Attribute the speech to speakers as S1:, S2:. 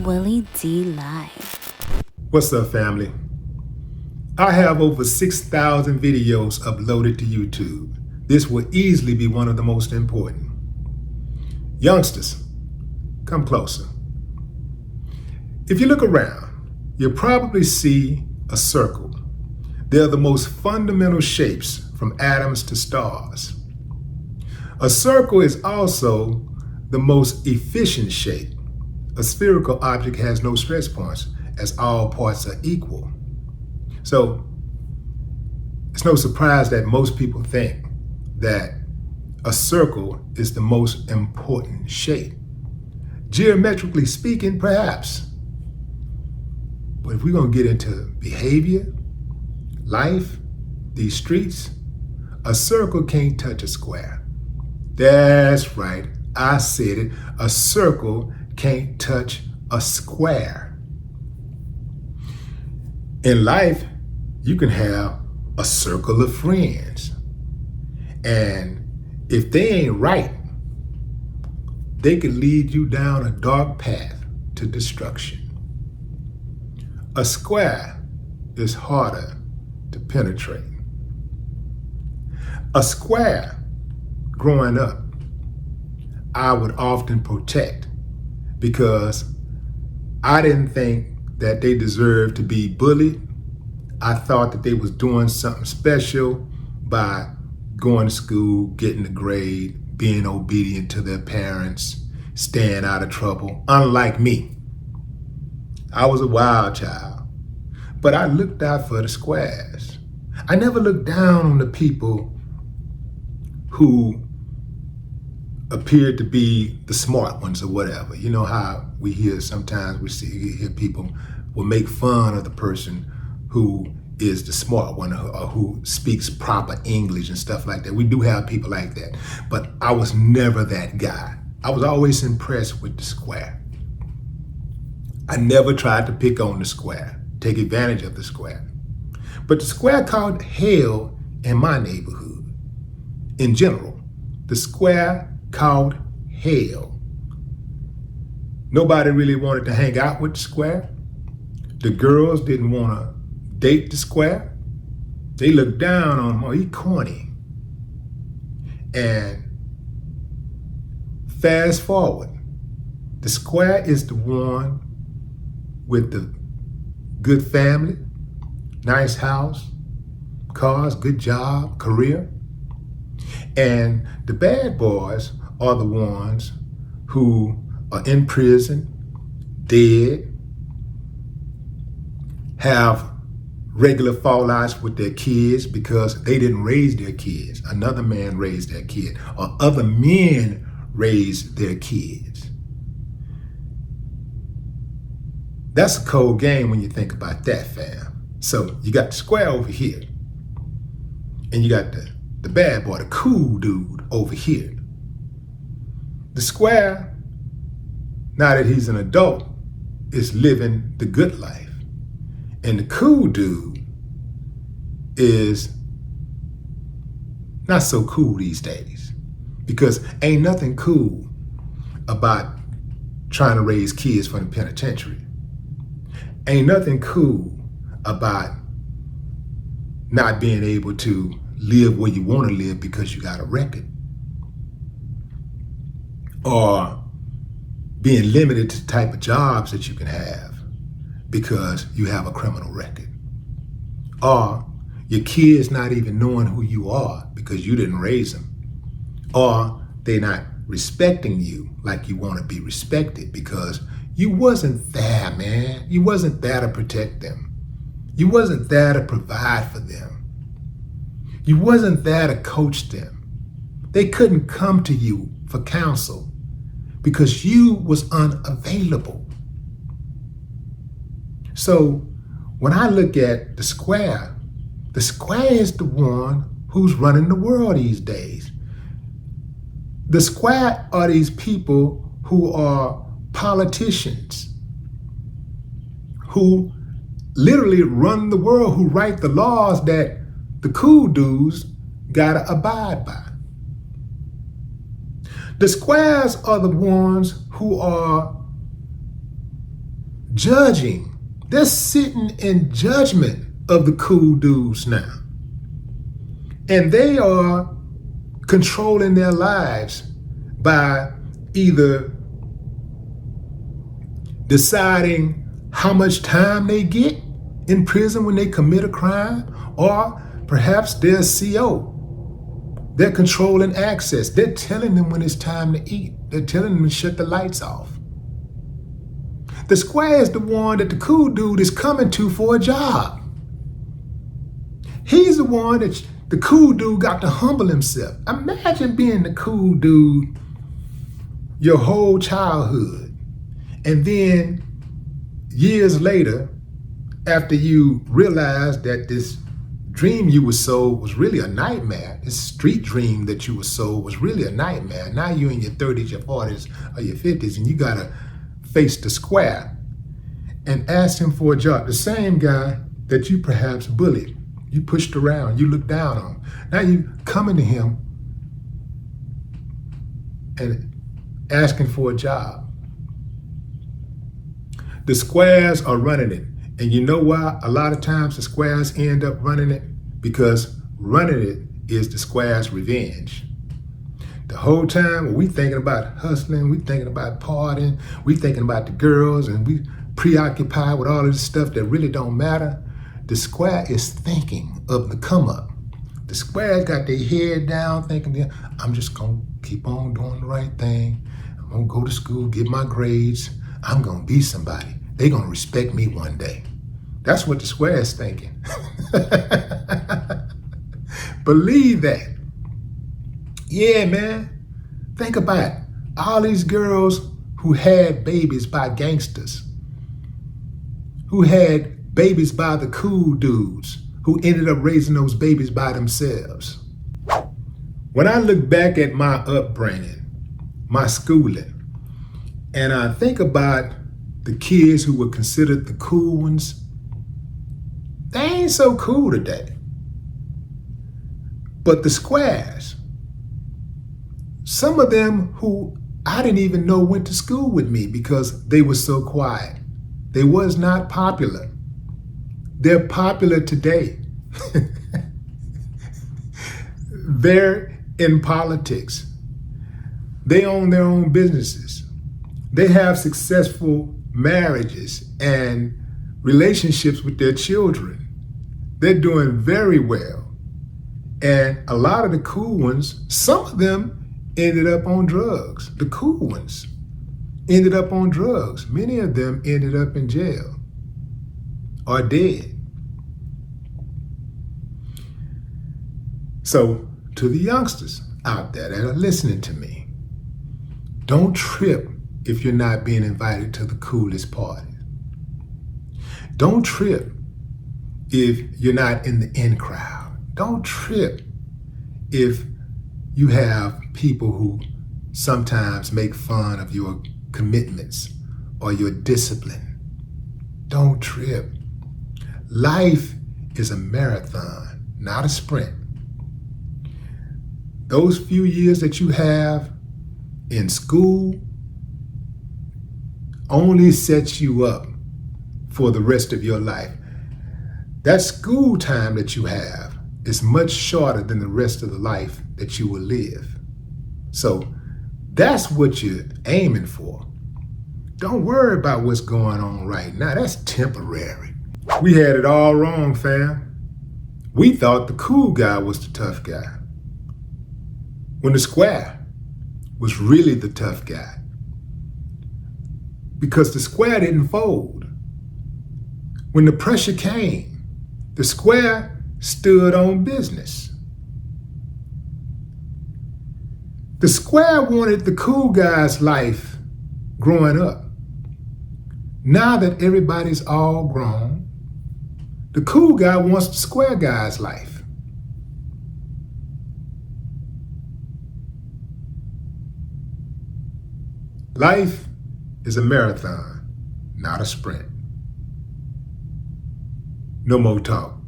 S1: Willie D Live.
S2: What's up, family? I have over 6,000 videos uploaded to YouTube. This will easily be one of the most important. Youngsters, come closer. If you look around, you'll probably see a circle. They're the most fundamental shapes from atoms to stars. A circle is also the most efficient shape. A spherical object has no stress points as all parts are equal. So it's no surprise that most people think that a circle is the most important shape. Geometrically speaking, perhaps. But if we're going to get into behavior, life, these streets, a circle can't touch a square. That's right, I said it. A circle can't touch a square. In life, you can have a circle of friends. And if they ain't right, they can lead you down a dark path to destruction. A square is harder to penetrate. A square, growing up, I would often protect because I didn't think that they deserved to be bullied. I thought that they was doing something special by going to school, getting a grade, being obedient to their parents, staying out of trouble, unlike me. I was a wild child, but I looked out for the squares. I never looked down on the people who appeared to be the smart ones or whatever. You know how we hear sometimes we hear people will make fun of the person who is the smart one or who speaks proper English and stuff like that. We do have people like that, but I was never that guy. I was always impressed with the square. I never tried to pick on the square, take advantage of the square. But the square called hell in my neighborhood. In general, the square called hell. Nobody really wanted to hang out with the square. The girls didn't want to date the square. They looked down on him, oh, he corny. And fast forward, the square is the one with the good family, nice house, cars, good job, career. And the bad boys are the ones who are in prison, dead, have regular fallouts with their kids because they didn't raise their kids. Another man raised their kid, or other men raised their kids. That's a cold game when you think about that, fam. So you got the square over here, and you got the bad boy, the cool dude over here. The square, now that he's an adult, is living the good life. And the cool dude is not so cool these days because ain't nothing cool about trying to raise kids from the penitentiary. Ain't nothing cool about not being able to live where you want to live because you got a record. Or being limited to the type of jobs that you can have because you have a criminal record. Or your kids not even knowing who you are because you didn't raise them. Or they're not respecting you like you want to be respected because you wasn't there, man. You wasn't there to protect them. You wasn't there to provide for them. You wasn't there to coach them. They couldn't come to you for counsel because you was unavailable. So when I look at the square is the one who's running the world these days. The square are these people who are politicians, who literally run the world, who write the laws that the cool dudes gotta abide by. The squares are the ones who are judging. They're sitting in judgment of the cool dudes now. And they are controlling their lives by either deciding how much time they get in prison when they commit a crime, or perhaps their CO. They're controlling access. They're telling them when it's time to eat. They're telling them to shut the lights off. The square is the one that the cool dude is coming to for a job. He's the one that the cool dude got to humble himself. Imagine being the cool dude your whole childhood. And then years later, after you realize that this dream you were sold was really a nightmare, this street dream that you were sold was really a nightmare. Now you're in your 30s, your 40s, or your 50s, and you gotta face the square and ask him for a job. The same guy that you perhaps bullied, you pushed around, you looked down on. Now you coming to him and asking for a job. The squares are running it. And you know why a lot of times the squares end up running it? Because running it is the square's revenge. The whole time we thinking about hustling, we thinking about partying, we thinking about the girls, and we preoccupied with all of this stuff that really don't matter. The square is thinking of the come up. The square's got their head down thinking, I'm just gonna keep on doing the right thing. I'm gonna go to school, get my grades. I'm gonna be somebody. They're gonna respect me one day. That's what the square is thinking. Believe that. Yeah, man. Think about it. All these girls who had babies by gangsters, who had babies by the cool dudes, who ended up raising those babies by themselves. When I look back at my upbringing, my schooling, and I think about the kids who were considered the cool ones, they ain't so cool today. But the squares, some of them who I didn't even know went to school with me because they were so quiet. They was not popular. They're popular today. They're in politics. They own their own businesses. They have successful marriages and relationships with their children. They're doing very well. And a lot of the cool ones, some of them ended up on drugs. The cool ones ended up on drugs. Many of them ended up in jail or dead. So to the youngsters out there that are listening to me, don't trip if you're not being invited to the coolest party. Don't trip if you're not in the in crowd. Don't trip if you have people who sometimes make fun of your commitments or your discipline. Don't trip. Life is a marathon, not a sprint. Those few years that you have in school only sets you up for the rest of your life. That school time that you have is much shorter than the rest of the life that you will live. So that's what you're aiming for. Don't worry about what's going on right now. That's temporary. We had it all wrong, fam. We thought the cool guy was the tough guy, when the square was really the tough guy. Because the square didn't fold. When the pressure came, the square stood on business. The square wanted the cool guy's life growing up. Now that everybody's all grown, the cool guy wants the square guy's life. Life is a marathon, not a sprint. No more talk.